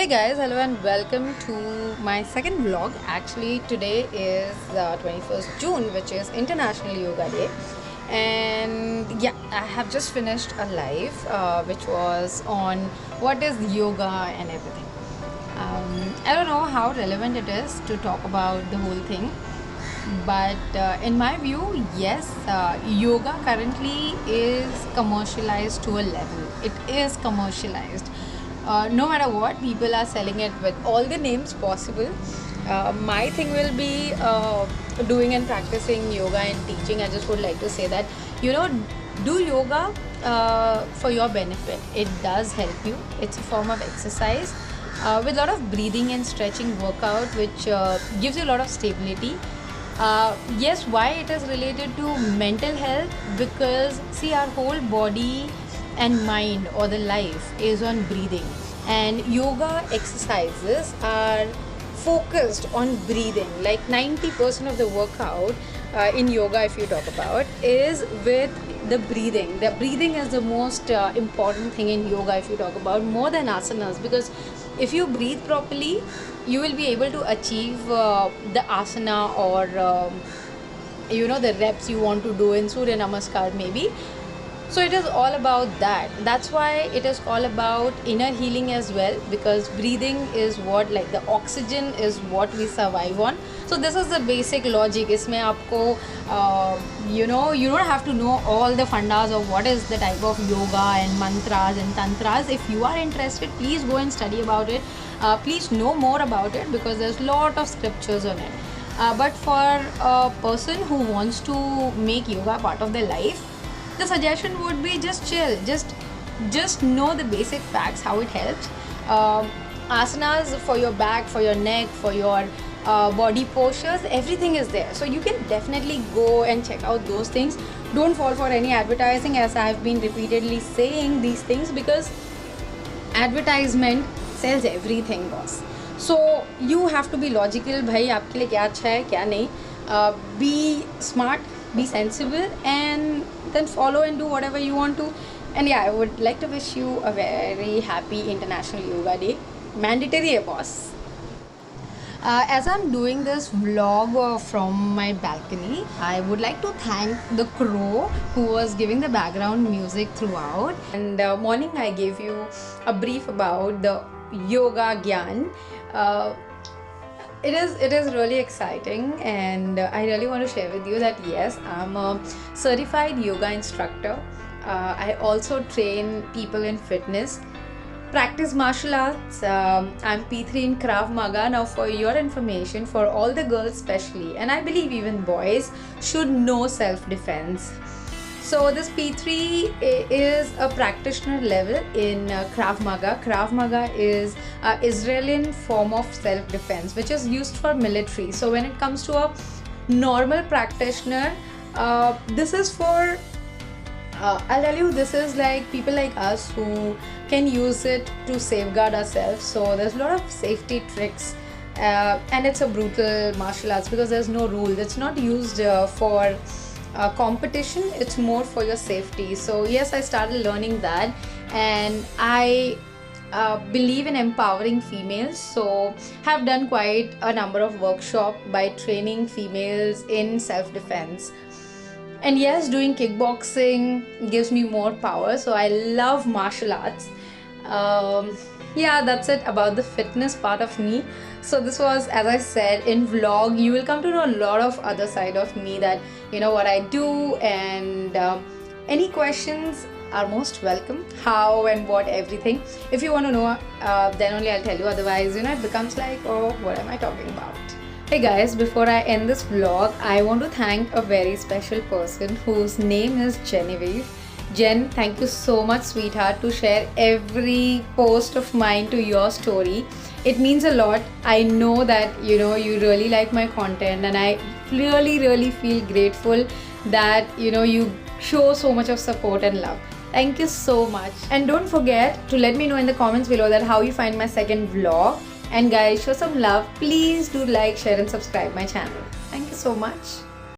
Hey guys, hello and welcome to my second vlog. Actually, today is 21st June, which is International Yoga Day. And yeah, I have just finished a live which was on what is yoga and everything. I don't know how relevant it is to talk about the whole thing, but in my view, yes, yoga currently is commercialized to a level. It is commercialized. No matter what, people are selling it with all the names possible. My thing will be doing and practicing yoga and teaching. I just would like to say that, do yoga for your benefit. It does help you. It's a form of exercise with a lot of breathing and stretching workout, which gives you a lot of stability. Yes, why it is related to mental health? Because see, our whole body and mind or the life is on breathing, and yoga exercises are focused on breathing. Like 90% of the workout in yoga, if you talk about, is with the breathing. The breathing is the most important thing in yoga, if you talk about, more than asanas, because if you breathe properly, you will be able to achieve the asana or the reps you want to do in Surya Namaskar maybe. So it is all about that. That's why it is all about inner healing as well, because breathing is what, like, the oxygen is what we survive on. So this is the basic logic. Isme aapko you don't have to know all the fundas of what is the type of yoga and mantras and tantras. If you are interested, please go and study about it. Please know more about it, because there's a lot of scriptures on it. But for a person who wants to make yoga part of their life, the suggestion would be just chill, just know the basic facts, how it helps. Asanas for your back, for your neck, for your body postures, everything is there, so you can definitely go and check out those things. Don't fall for any advertising, as I have been repeatedly saying these things, because advertisement sells everything, boss. So you have to be logical, bhai aapke liye kya acha hai, kya nahi. Be smart, be sensible, and then follow and do whatever you want to. And yeah, I would like to wish you a very happy International Yoga Day. Mandatory hai, boss. As I'm doing this vlog from my balcony, I would like to thank the crow who was giving the background music throughout. And morning I gave you a brief about the yoga gyan. It is really exciting, and I really want to share with you that yes, I'm a certified yoga instructor. I also train people in fitness, practice martial arts. I'm P3 in Krav Maga. Now, for your information, for all the girls especially, and I believe even boys, should know self-defense. So this P3 is a practitioner level in Krav Maga. Krav Maga is an Israeli form of self-defense, which is used for military. So when it comes to a normal practitioner, this is for, I'll tell you, this is like people like us who can use it to safeguard ourselves. So there's a lot of safety tricks. And it's a brutal martial arts because there's no rule. It's not used for competition, it's more for your safety. So yes, I started learning that, and I believe in empowering females, so have done quite a number of workshops by training females in self-defense. And yes, doing kickboxing gives me more power, so I love martial arts. Yeah, that's it about the fitness part of me. So this was, as I said, in vlog you will come to know a lot of other side of me, that what I do, and any questions are most welcome, how and what, everything. If you want to know, then only I'll tell you. Otherwise, it becomes like, oh, what am I talking about? Hey guys, before I end this vlog, I want to thank a very special person whose name is Genevieve. Jen, thank you so much, sweetheart, to share every post of mine to your story. It means a lot. I know that you really like my content, and I really feel grateful that you show so much of support and love. Thank you so much. And don't forget to let me know in the comments below that how you find my second vlog. And guys, show some love. Please do like, share and subscribe my channel. Thank you so much.